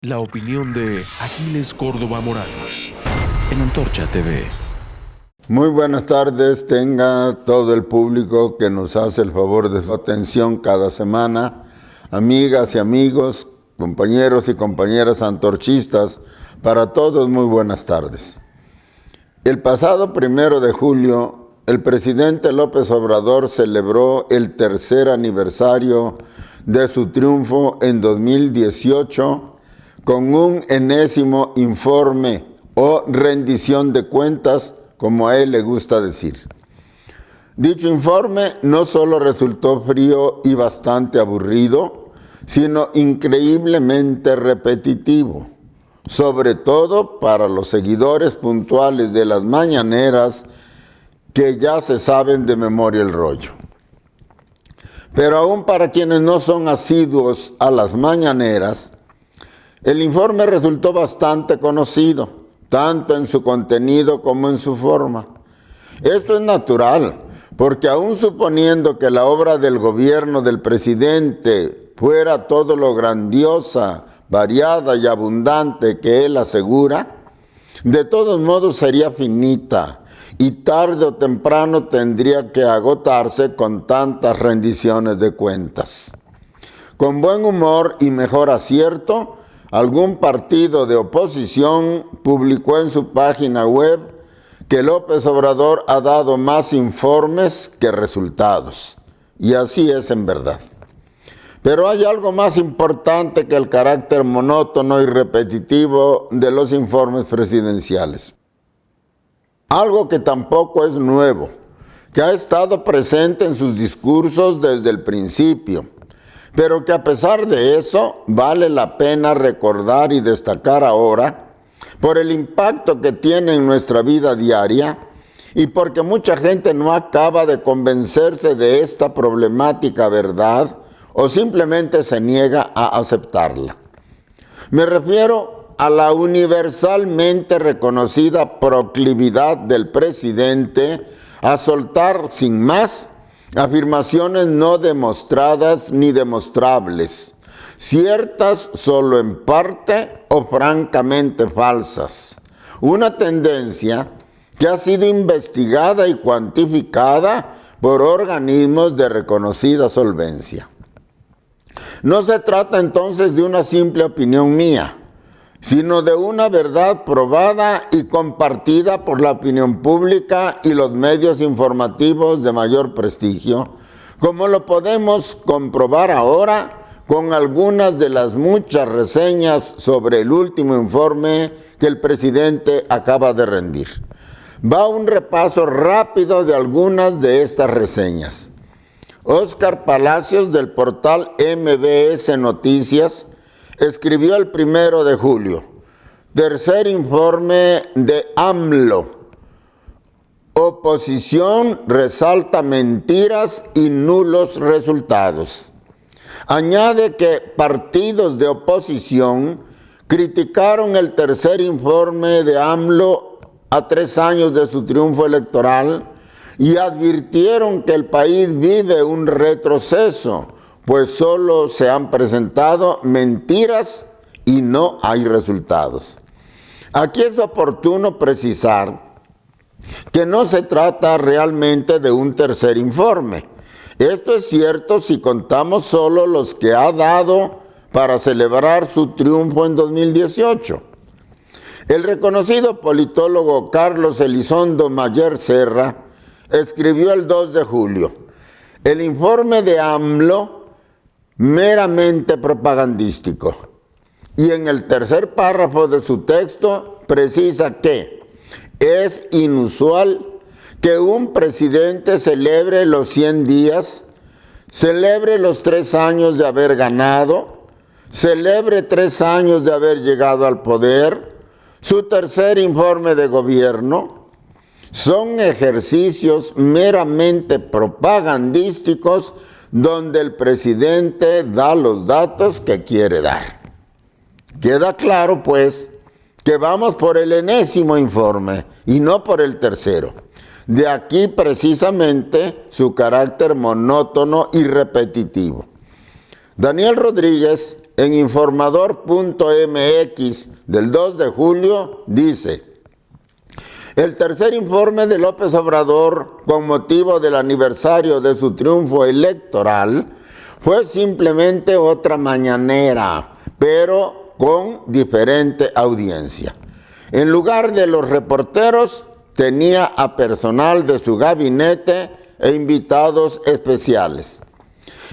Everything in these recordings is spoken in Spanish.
La opinión de Aquiles Córdoba Morán en Antorcha TV. Muy buenas tardes, tenga todo el público que nos hace el favor de su atención cada semana, amigas y amigos, compañeros y compañeras antorchistas, para todos muy buenas tardes. El pasado 1 de julio, el presidente López Obrador celebró el tercer aniversario de su triunfo en 2018 con un enésimo informe o rendición de cuentas, como a él le gusta decir. Dicho informe no solo resultó frío y bastante aburrido, sino increíblemente repetitivo, sobre todo para los seguidores puntuales de las mañaneras que ya se saben de memoria el rollo. Pero aún para quienes no son asiduos a las mañaneras, el informe resultó bastante conocido, tanto en su contenido como en su forma. Esto es natural, porque aún suponiendo que la obra del gobierno del presidente fuera todo lo grandiosa, variada y abundante que él asegura, de todos modos sería finita y tarde o temprano tendría que agotarse con tantas rendiciones de cuentas. Con buen humor y mejor acierto, algún partido de oposición publicó en su página web que López Obrador ha dado más informes que resultados. Y así es en verdad. Pero hay algo más importante que el carácter monótono y repetitivo de los informes presidenciales. Algo que tampoco es nuevo, que ha estado presente en sus discursos desde el principio, pero que a pesar de eso vale la pena recordar y destacar ahora por el impacto que tiene en nuestra vida diaria y porque mucha gente no acaba de convencerse de esta problemática verdad o simplemente se niega a aceptarla. Me refiero a la universalmente reconocida proclividad del presidente a soltar sin más afirmaciones no demostradas ni demostrables, ciertas solo en parte o francamente falsas. Una tendencia que ha sido investigada y cuantificada por organismos de reconocida solvencia. No se trata entonces de una simple opinión mía, sino de una verdad probada y compartida por la opinión pública y los medios informativos de mayor prestigio, como lo podemos comprobar ahora con algunas de las muchas reseñas sobre el último informe que el presidente acaba de rendir. Va un repaso rápido de algunas de estas reseñas. Óscar Palacios, del portal MBS Noticias, escribió el 1 de julio, tercer informe de AMLO. Oposición resalta mentiras y nulos resultados. Añade que partidos de oposición criticaron el tercer informe de AMLO a 3 años de su triunfo electoral y advirtieron que el país vive un retroceso, pues solo se han presentado mentiras y no hay resultados. Aquí es oportuno precisar que no se trata realmente de un tercer informe. Esto es cierto si contamos solo los que ha dado para celebrar su triunfo en 2018. El reconocido politólogo Carlos Elizondo Mayer Serra escribió el 2 de julio, el informe de AMLO meramente propagandístico. Y en el tercer párrafo de su texto precisa que es inusual que un presidente celebre los 100 días, celebre los 3 años de haber ganado, celebre 3 años de haber llegado al poder, su tercer informe de gobierno. Son ejercicios meramente propagandísticos donde el presidente da los datos que quiere dar. Queda claro, pues, que vamos por el enésimo informe y no por el tercero. De aquí precisamente su carácter monótono y repetitivo. Daniel Rodríguez, en informador.mx del 2 de julio, dice: el tercer informe de López Obrador con motivo del aniversario de su triunfo electoral fue simplemente otra mañanera, pero con diferente audiencia. En lugar de los reporteros, tenía a personal de su gabinete e invitados especiales.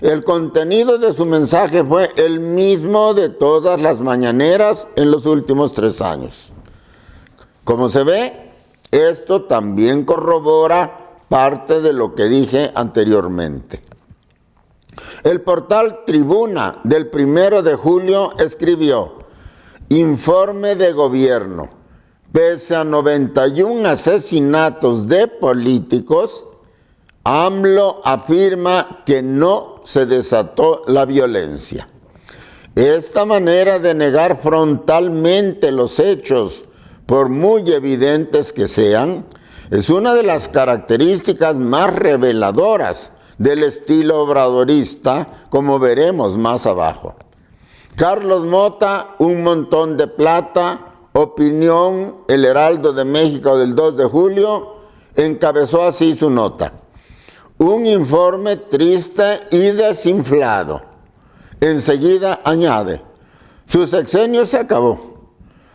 El contenido de su mensaje fue el mismo de todas las mañaneras en los últimos 3 años. Como se ve, esto también corrobora parte de lo que dije anteriormente. El portal Tribuna del 1 de julio escribió: informe de gobierno. Pese a 91 asesinatos de políticos, AMLO afirma que no se desató la violencia. Esta manera de negar frontalmente los hechos, por muy evidentes que sean, es una de las características más reveladoras del estilo obradorista, como veremos más abajo. Carlos Mota, un montón de plata, opinión, El Heraldo de México del 2 de julio, encabezó así su nota: un informe triste y desinflado. Enseguida añade: su sexenio se acabó.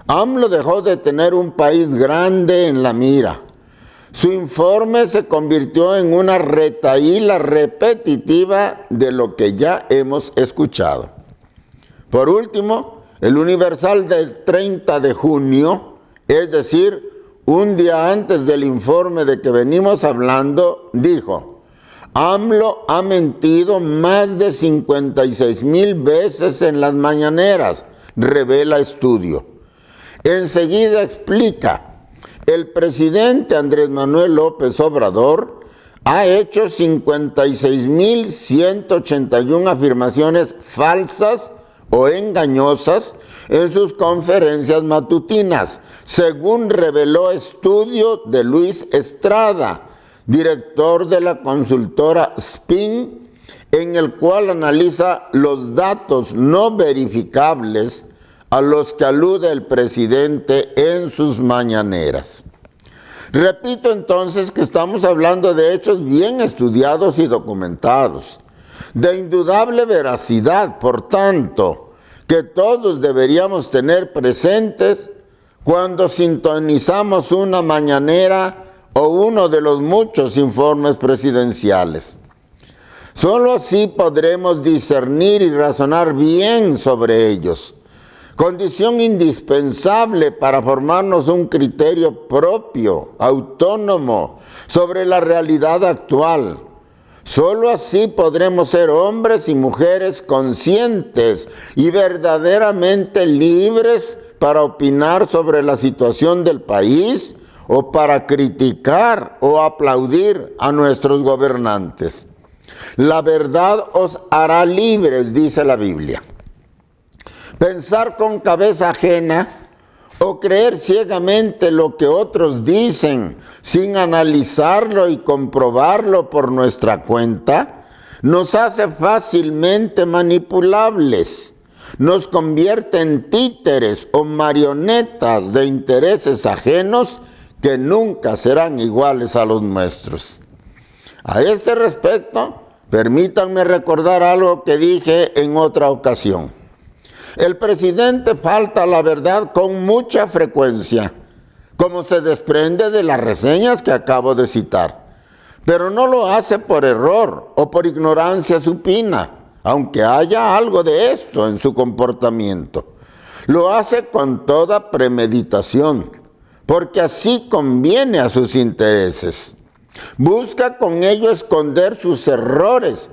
AMLO dejó de tener un país grande en la mira. Su informe se convirtió en una retahíla repetitiva de lo que ya hemos escuchado. Por último, el Universal del 30 de junio, es decir, un día antes del informe de que venimos hablando, dijo: AMLO ha mentido más de 56,000 veces en las mañaneras, revela estudio. Enseguida explica: el presidente Andrés Manuel López Obrador ha hecho 56,181 afirmaciones falsas o engañosas en sus conferencias matutinas, según reveló estudio de Luis Estrada, director de la consultora SPIN, en el cual analiza los datos no verificables a los que alude el presidente en sus mañaneras. Repito entonces que estamos hablando de hechos bien estudiados y documentados, de indudable veracidad, por tanto, que todos deberíamos tener presentes cuando sintonizamos una mañanera o uno de los muchos informes presidenciales. Solo así podremos discernir y razonar bien sobre ellos, condición indispensable para formarnos un criterio propio, autónomo, sobre la realidad actual. Solo así podremos ser hombres y mujeres conscientes y verdaderamente libres para opinar sobre la situación del país o para criticar o aplaudir a nuestros gobernantes. La verdad os hará libres, dice la Biblia. Pensar con cabeza ajena o creer ciegamente lo que otros dicen sin analizarlo y comprobarlo por nuestra cuenta nos hace fácilmente manipulables, nos convierte en títeres o marionetas de intereses ajenos que nunca serán iguales a los nuestros. A este respecto, permítanme recordar algo que dije en otra ocasión. El presidente falta a la verdad con mucha frecuencia, como se desprende de las reseñas que acabo de citar, pero no lo hace por error o por ignorancia supina, aunque haya algo de esto en su comportamiento. Lo hace con toda premeditación, porque así conviene a sus intereses. Busca con ello esconder sus errores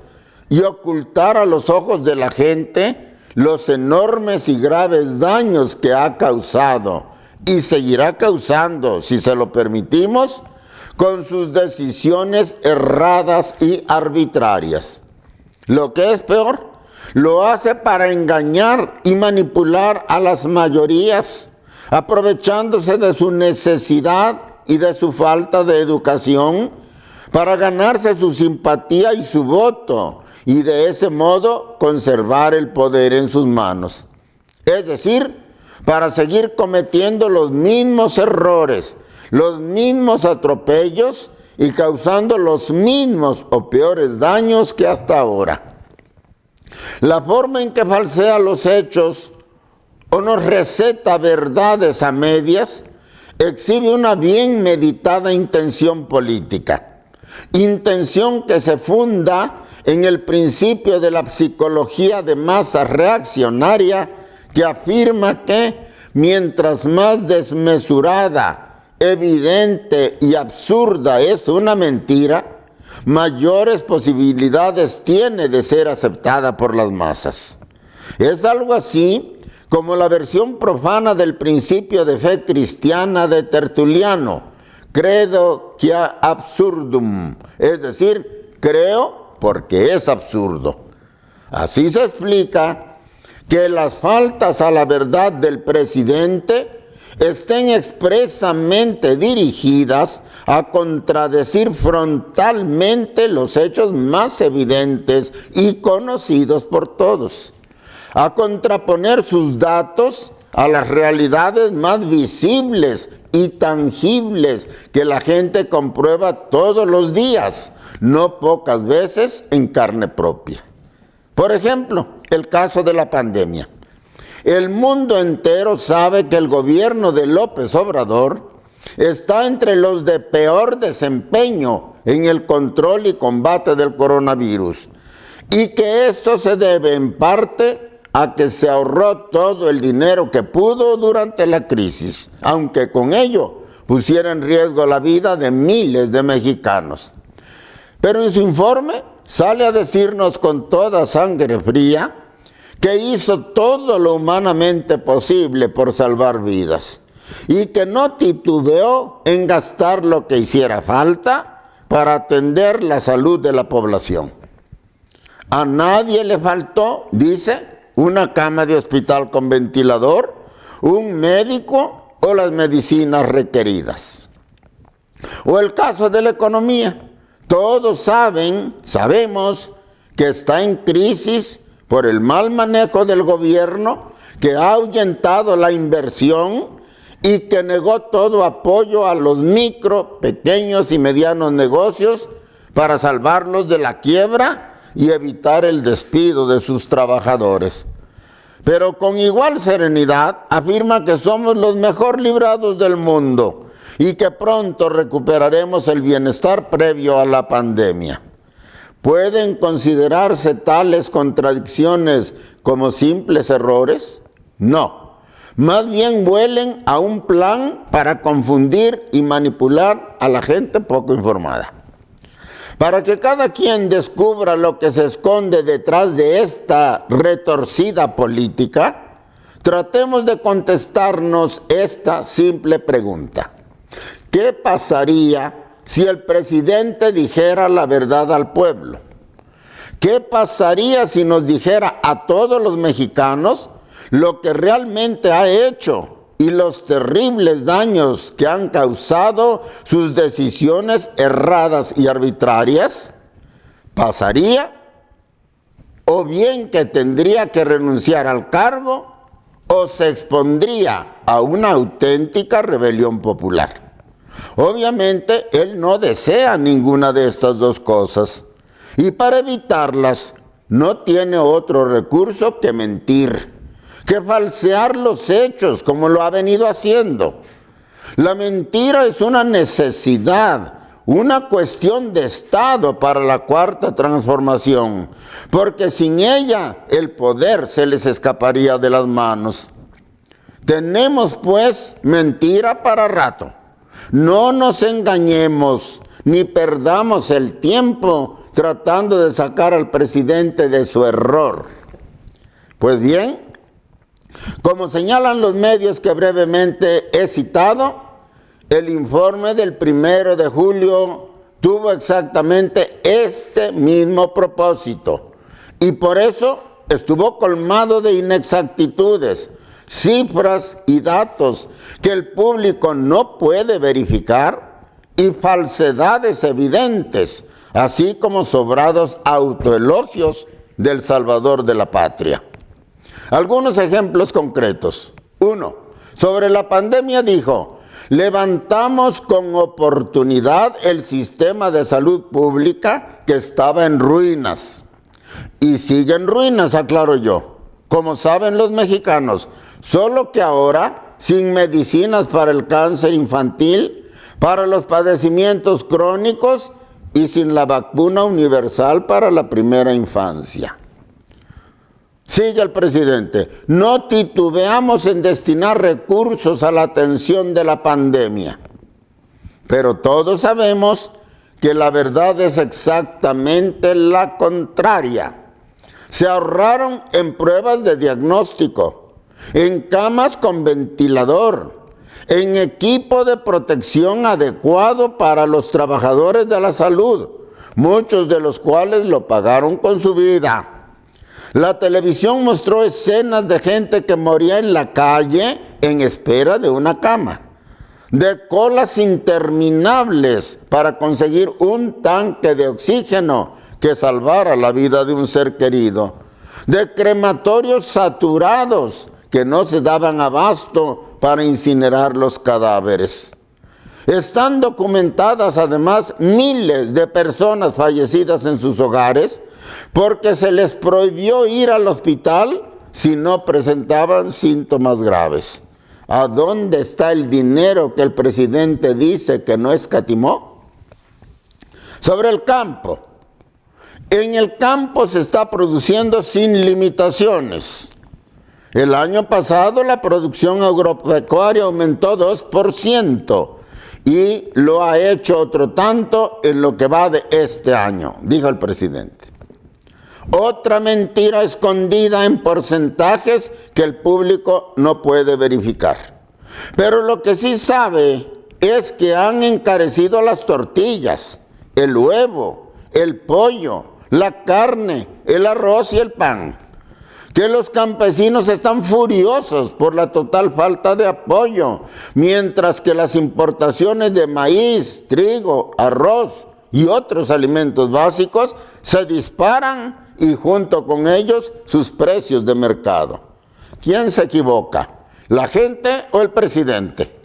y ocultar a los ojos de la gente los enormes y graves daños que ha causado y seguirá causando, si se lo permitimos, con sus decisiones erradas y arbitrarias. Lo que es peor, lo hace para engañar y manipular a las mayorías, aprovechándose de su necesidad y de su falta de educación para ganarse su simpatía y su voto, y de ese modo conservar el poder en sus manos. Es decir, para seguir cometiendo los mismos errores, los mismos atropellos y causando los mismos o peores daños que hasta ahora. La forma en que falsea los hechos o nos receta verdades a medias exhibe una bien meditada intención política, intención que se funda en el principio de la psicología de masa reaccionaria que afirma que mientras más desmesurada, evidente y absurda es una mentira, mayores posibilidades tiene de ser aceptada por las masas. Es algo así como la versión profana del principio de fe cristiana de Tertuliano, credo que absurdum, es decir, creo porque es absurdo. Así se explica que las faltas a la verdad del presidente estén expresamente dirigidas a contradecir frontalmente los hechos más evidentes y conocidos por todos, a contraponer sus datos a las realidades más visibles y tangibles que la gente comprueba todos los días, no pocas veces en carne propia. Por ejemplo, el caso de la pandemia. El mundo entero sabe que el gobierno de López Obrador está entre los de peor desempeño en el control y combate del coronavirus, y que esto se debe en parte a que se ahorró todo el dinero que pudo durante la crisis, aunque con ello pusiera en riesgo la vida de miles de mexicanos. Pero en su informe sale a decirnos con toda sangre fría que hizo todo lo humanamente posible por salvar vidas y que no titubeó en gastar lo que hiciera falta para atender la salud de la población. A nadie le faltó, dice, una cama de hospital con ventilador, un médico o las medicinas requeridas. O el caso de la economía. Todos sabemos que está en crisis por el mal manejo del gobierno, que ha ahuyentado la inversión y que negó todo apoyo a los micro, pequeños y medianos negocios para salvarlos de la quiebra y evitar el despido de sus trabajadores. Pero con igual serenidad afirma que somos los mejor librados del mundo y que pronto recuperaremos el bienestar previo a la pandemia. ¿Pueden considerarse tales contradicciones como simples errores? No. Más bien huelen a un plan para confundir y manipular a la gente poco informada. Para que cada quien descubra lo que se esconde detrás de esta retorcida política, tratemos de contestarnos esta simple pregunta. ¿Qué pasaría si el presidente dijera la verdad al pueblo? ¿Qué pasaría si nos dijera a todos los mexicanos lo que realmente ha hecho y los terribles daños que han causado sus decisiones erradas y arbitrarias? ¿Pasaría? ¿O bien que tendría que renunciar al cargo o se expondría a una auténtica rebelión popular? Obviamente, él no desea ninguna de estas dos cosas y para evitarlas no tiene otro recurso que mentir, que falsear los hechos como lo ha venido haciendo. La mentira es una necesidad, una cuestión de Estado para la Cuarta Transformación, porque sin ella el poder se les escaparía de las manos. Tenemos pues mentira para rato. No nos engañemos ni perdamos el tiempo tratando de sacar al presidente de su error. Pues bien, como señalan los medios que brevemente he citado, el informe del 1 de julio tuvo exactamente este mismo propósito y por eso estuvo colmado de inexactitudes, cifras y datos que el público no puede verificar y falsedades evidentes así como sobrados autoelogios del salvador de la patria. Algunos ejemplos concretos. 1. Sobre la pandemia dijo: levantamos con oportunidad el sistema de salud pública que estaba en ruinas. Y sigue en ruinas, aclaro yo, como saben los mexicanos, solo que ahora sin medicinas para el cáncer infantil, para los padecimientos crónicos y sin la vacuna universal para la primera infancia. Sigue el presidente: no titubeamos en destinar recursos a la atención de la pandemia. Pero todos sabemos que la verdad es exactamente la contraria. Se ahorraron en pruebas de diagnóstico, en camas con ventilador, en equipo de protección adecuado para los trabajadores de la salud, muchos de los cuales lo pagaron con su vida. La televisión mostró escenas de gente que moría en la calle en espera de una cama, de colas interminables para conseguir un tanque de oxígeno que salvara la vida de un ser querido, de crematorios saturados que no se daban abasto para incinerar los cadáveres. Están documentadas además miles de personas fallecidas en sus hogares porque se les prohibió ir al hospital si no presentaban síntomas graves. ¿A dónde está el dinero que el presidente dice que no escatimó? Sobre el campo. En el campo se está produciendo sin limitaciones. El año pasado la producción agropecuaria aumentó 2% y lo ha hecho otro tanto en lo que va de este año, dijo el presidente. Otra mentira escondida en porcentajes que el público no puede verificar. Pero lo que sí sabe es que han encarecido las tortillas, el huevo, el pollo, la carne, el arroz y el pan. Que los campesinos están furiosos por la total falta de apoyo, mientras que las importaciones de maíz, trigo, arroz y otros alimentos básicos se disparan y junto con ellos sus precios de mercado. ¿Quién se equivoca? ¿La gente o el presidente?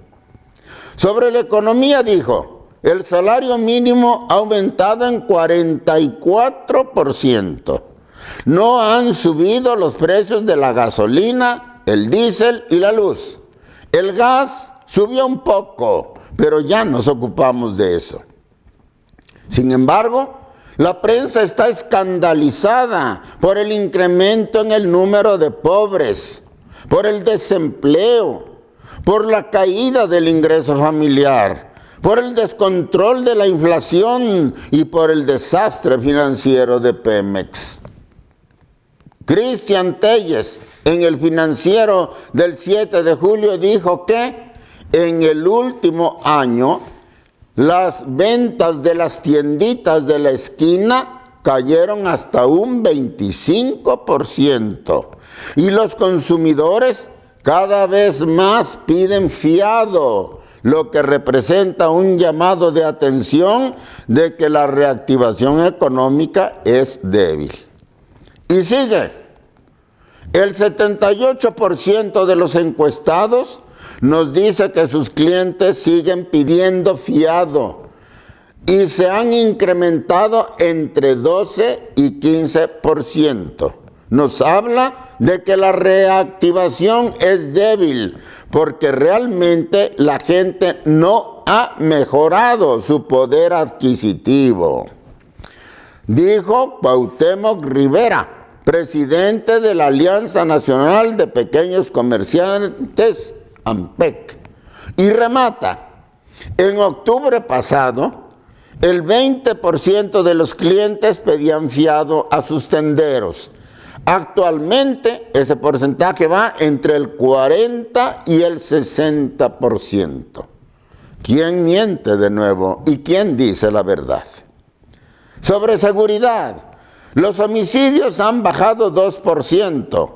Sobre la economía dijo: el salario mínimo ha aumentado en 44%. No han subido los precios de la gasolina, el diésel y la luz. El gas subió un poco, pero ya nos ocupamos de eso. Sin embargo, la prensa está escandalizada por el incremento en el número de pobres, por el desempleo, por la caída del ingreso familiar, por el descontrol de la inflación y por el desastre financiero de Pemex. Cristian Telles, en el Financiero del 7 de julio, dijo que en el último año las ventas de las tienditas de la esquina cayeron hasta un 25% y los consumidores cada vez más piden fiado, lo que representa un llamado de atención de que la reactivación económica es débil. Y sigue: el 78% de los encuestados nos dice que sus clientes siguen pidiendo fiado y se han incrementado entre 12 y 15%. Nos habla de que la reactivación es débil porque realmente la gente no ha mejorado su poder adquisitivo. Dijo Cuauhtémoc Rivera, presidente de la Alianza Nacional de Pequeños Comerciantes, ANPEC, y remata: en octubre pasado, el 20% de los clientes pedían fiado a sus tenderos. Actualmente, ese porcentaje va entre el 40 y el 60%. ¿Quién miente de nuevo y quién dice la verdad? Sobre seguridad, los homicidios han bajado 2%,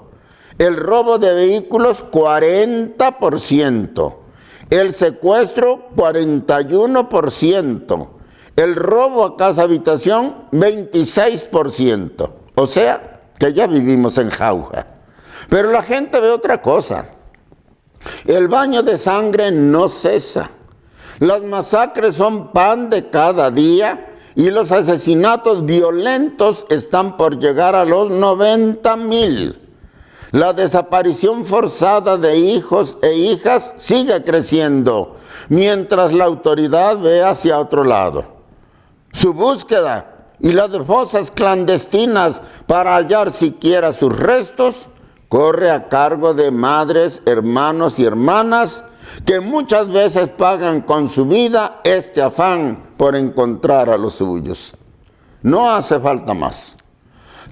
el robo de vehículos 40%, el secuestro 41%, El robo a casa habitación, 26%. O sea, que ya vivimos en jauja. Pero la gente ve otra cosa. El baño de sangre no cesa. Las masacres son pan de cada día y los asesinatos violentos están por llegar a los 90,000. La desaparición forzada de hijos e hijas sigue creciendo, mientras la autoridad ve hacia otro lado. Su búsqueda y la de fosas clandestinas para hallar siquiera sus restos corre a cargo de madres, hermanos y hermanas que muchas veces pagan con su vida este afán por encontrar a los suyos. No hace falta más.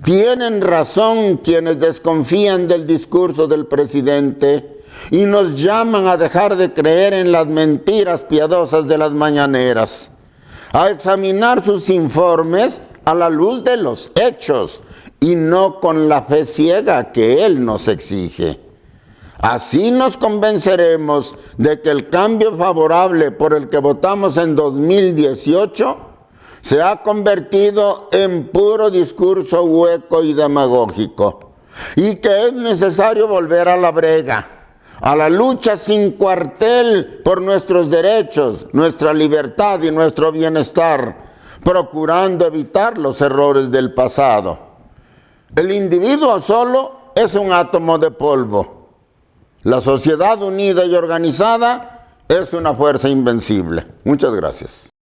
Tienen razón quienes desconfían del discurso del presidente y nos llaman a dejar de creer en las mentiras piadosas de las mañaneras, a examinar sus informes a la luz de los hechos y no con la fe ciega que él nos exige. Así nos convenceremos de que el cambio favorable por el que votamos en 2018 se ha convertido en puro discurso hueco y demagógico, y que es necesario volver a la brega, a la lucha sin cuartel por nuestros derechos, nuestra libertad y nuestro bienestar, procurando evitar los errores del pasado. El individuo solo es un átomo de polvo. La sociedad unida y organizada es una fuerza invencible. Muchas gracias.